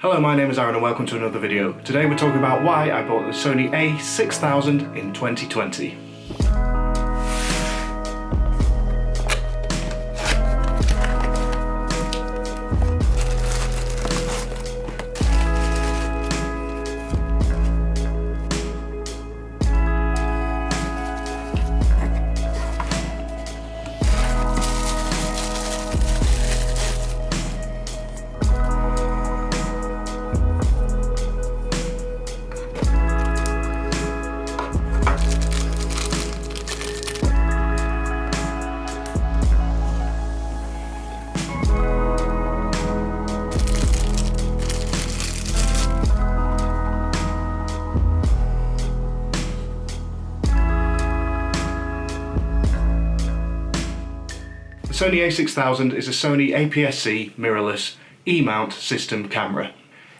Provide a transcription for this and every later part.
Hello, my name is Aaron and welcome to another video. Today we're talking about why I bought the Sony a6000 in 2020. The Sony a6000 is a Sony APS-C mirrorless E-mount system camera.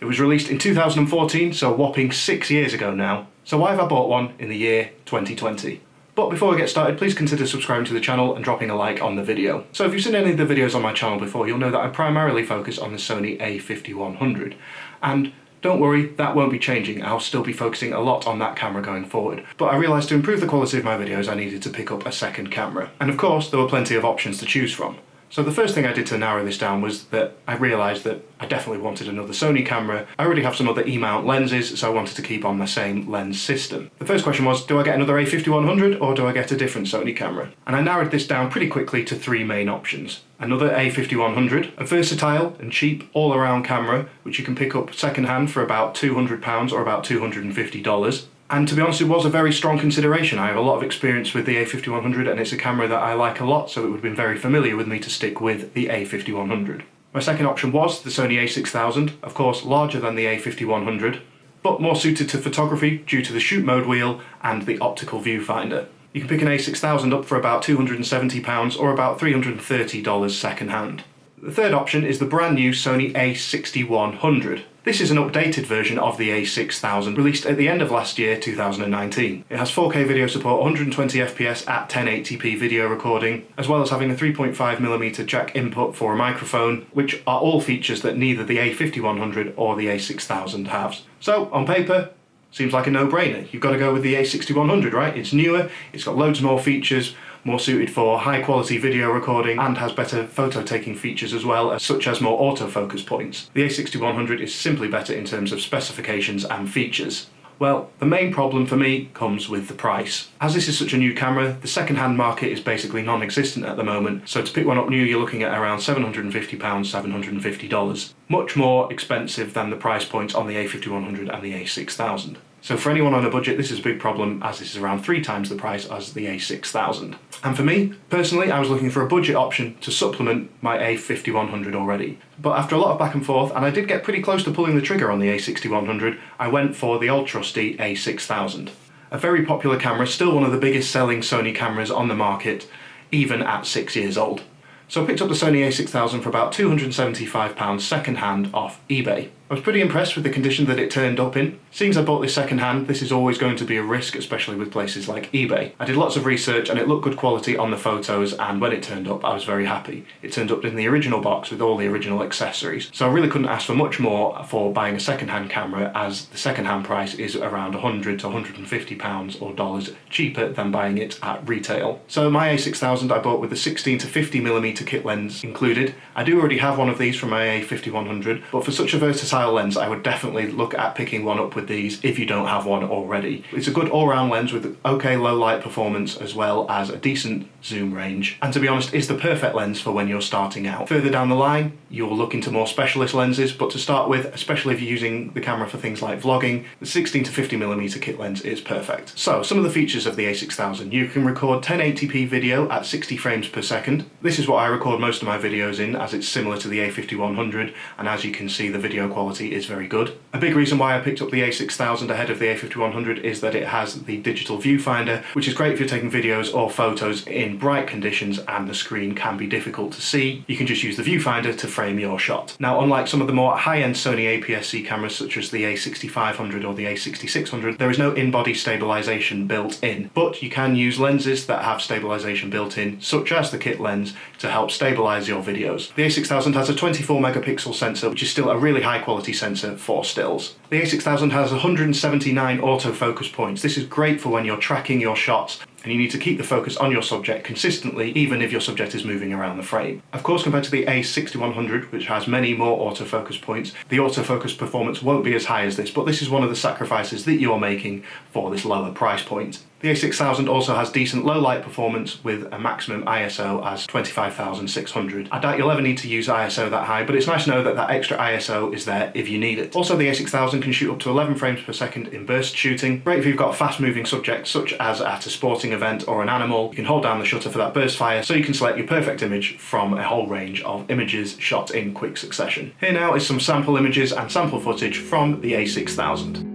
It was released in 2014, so a whopping 6 years ago now. So why have I bought one in the year 2020? But before we get started, please consider subscribing to the channel and dropping a like on the video. So if you've seen any of the videos on my channel before, you'll know that I primarily focus on the Sony a5100. And don't worry, that won't be changing. I'll still be focusing a lot on that camera going forward. But I realised to improve the quality of my videos, I needed to pick up a second camera. And of course, there were plenty of options to choose from. So the first thing I did to narrow this down was that I realised that I definitely wanted another Sony camera. I already have some other E-mount lenses, so I wanted to keep on the same lens system. The first question was, do I get another a5100 or do I get a different Sony camera? And I narrowed this down pretty quickly to three main options. Another a5100, a versatile and cheap all-around camera, which you can pick up second-hand for about £200 or about $250. And to be honest, it was a very strong consideration. I have a lot of experience with the a5100 and it's a camera that I like a lot, so it would have been very familiar with me to stick with the a5100. My second option was the Sony a6000, of course larger than the a5100, but more suited to photography due to the shoot mode wheel and the optical viewfinder. You can pick an a6000 up for about £270 or about $330 second hand. The third option is the brand new Sony a6100. This is an updated version of the a6000 released at the end of last year, 2019. It has 4K video support, 120 FPS at 1080p video recording, as well as having a 3.5mm jack input for a microphone, which are all features that neither the a5100 or the a6000 has. So, on paper, seems like a no-brainer. You've got to go with the a6100, right? It's newer, it's got loads more features, more suited for high-quality video recording, and has better photo-taking features as well, such as more autofocus points. The a6100 is simply better in terms of specifications and features. Well, the main problem for me comes with the price. As this is such a new camera, the second-hand market is basically non-existent at the moment, so to pick one up new you're looking at around £750, $750. Much more expensive than the price points on the a5100 and the a6000. So for anyone on a budget, this is a big problem, as this is around 3 times the price as the a6000. And for me, personally, I was looking for a budget option to supplement my a5100 already. But after a lot of back and forth, and I did get pretty close to pulling the trigger on the a6100, I went for the old trusty a6000. A very popular camera, still one of the biggest selling Sony cameras on the market, even at 6 years old. So I picked up the Sony a6000 for about £275 second hand off eBay. I was pretty impressed with the condition that it turned up in. Seeing as I bought this second hand, this is always going to be a risk, especially with places like eBay. I did lots of research and it looked good quality on the photos, and when it turned up I was very happy. It turned up in the original box with all the original accessories. So I really couldn't ask for much more for buying a second hand camera, as the second hand price is around £100 to £150 or dollars cheaper than buying it at retail. So my a6000 I bought with the 16 to 50mm kit lens included. I do already have one of these from my a5100, but for such a versatile lens I would definitely look at picking one up with these if you don't have one already. It's a good all-round lens with okay low light performance as well as a decent zoom range, and to be honest is the perfect lens for when you're starting out. Further down the line you'll look into more specialist lenses, but to start with, especially if you're using the camera for things like vlogging, the 16 to 50mm kit lens is perfect. So some of the features of the a6000: you can record 1080p video at 60 frames per second. This is what I record most of my videos in, as it's similar to the a5100, and as you can see the video quality is very good. A big reason why I picked up the a6000 ahead of the a5100 is that it has the digital viewfinder, which is great if you're taking videos or photos in bright conditions and the screen can be difficult to see. You can just use the viewfinder to frame your shot. Now, unlike some of the more high-end Sony APS-C cameras such as the a6500 or the a6600, there is no in-body stabilization built in, but you can use lenses that have stabilization built in, such as the kit lens, to help stabilize your videos. The a6000 has a 24 megapixel sensor, which is still a really high quality sensor for stills. The a6000 has 179 autofocus points. This is great for when you're tracking your shots and you need to keep the focus on your subject consistently, even if your subject is moving around the frame. Of course, compared to the a6100, which has many more autofocus points, the autofocus performance won't be as high as this, but this is one of the sacrifices that you're making for this lower price point. The a6000 also has decent low light performance with a maximum ISO as 25,600. I doubt you'll ever need to use ISO that high, but it's nice to know that that extra ISO is there if you need it. Also, the a6000 can shoot up to 11 frames per second in burst shooting. Great if you've got fast moving subjects such as at a sporting event or an animal. You can hold down the shutter for that burst fire so you can select your perfect image from a whole range of images shot in quick succession. Here now is some sample images and sample footage from the a6000.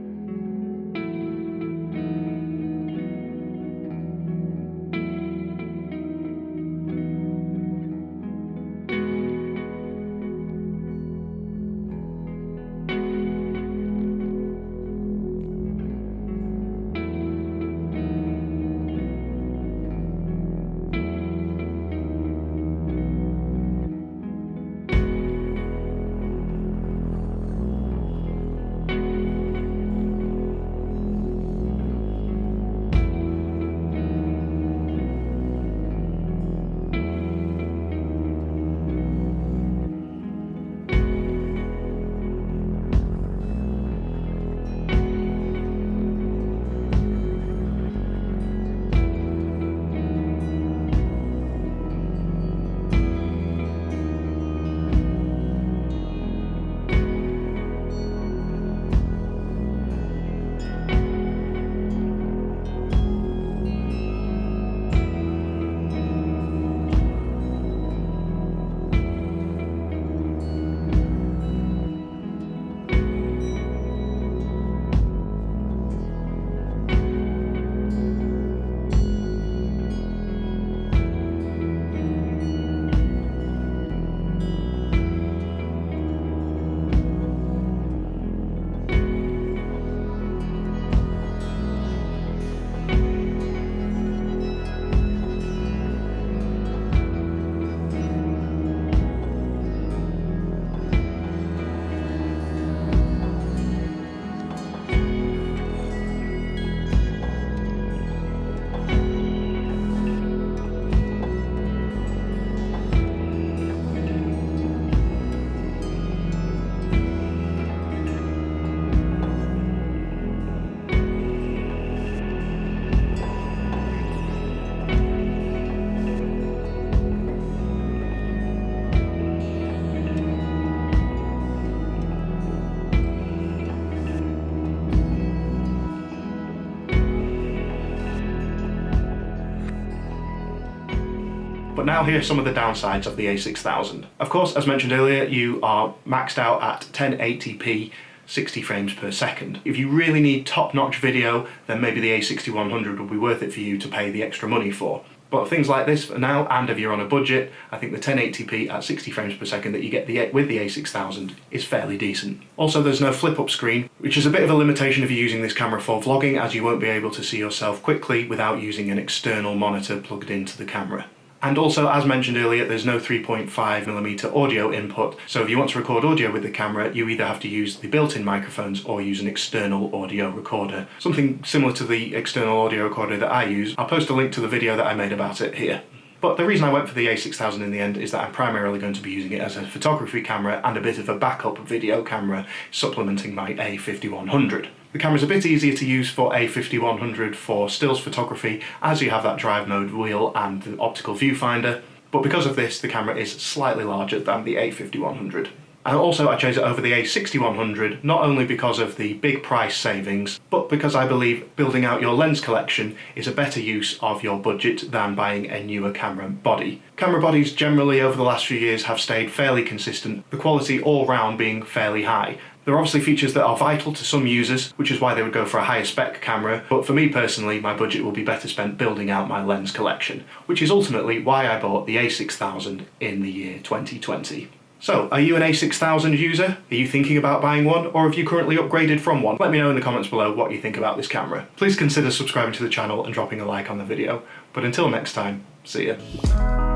But now here are some of the downsides of the a6000. Of course, as mentioned earlier, you are maxed out at 1080p 60 frames per second. If you really need top-notch video, then maybe the a6100 will be worth it for you to pay the extra money for. But things like this for now, and if you're on a budget, I think the 1080p at 60 frames per second that you get with the a6000 is fairly decent. Also, there's no flip-up screen, which is a bit of a limitation if you're using this camera for vlogging, as you won't be able to see yourself quickly without using an external monitor plugged into the camera. And also, as mentioned earlier, there's no 3.5mm audio input, so if you want to record audio with the camera, you either have to use the built-in microphones or use an external audio recorder. Something similar to the external audio recorder that I use. I'll post a link to the video that I made about it here. But the reason I went for the a6000 in the end is that I'm primarily going to be using it as a photography camera and a bit of a backup video camera, supplementing my a5100. The camera's a bit easier to use for a5100 for stills photography, as you have that drive mode wheel and the optical viewfinder, but because of this, the camera is slightly larger than the a5100. And also I chose it over the a6100, not only because of the big price savings, but because I believe building out your lens collection is a better use of your budget than buying a newer camera body. Camera bodies generally over the last few years have stayed fairly consistent, the quality all round being fairly high. There are obviously features that are vital to some users, which is why they would go for a higher spec camera, but for me personally, my budget will be better spent building out my lens collection, which is ultimately why I bought the a6000 in the year 2020. So, are you an a6000 user? Are you thinking about buying one, or have you currently upgraded from one? Let me know in the comments below what you think about this camera. Please consider subscribing to the channel and dropping a like on the video. But until next time, see ya.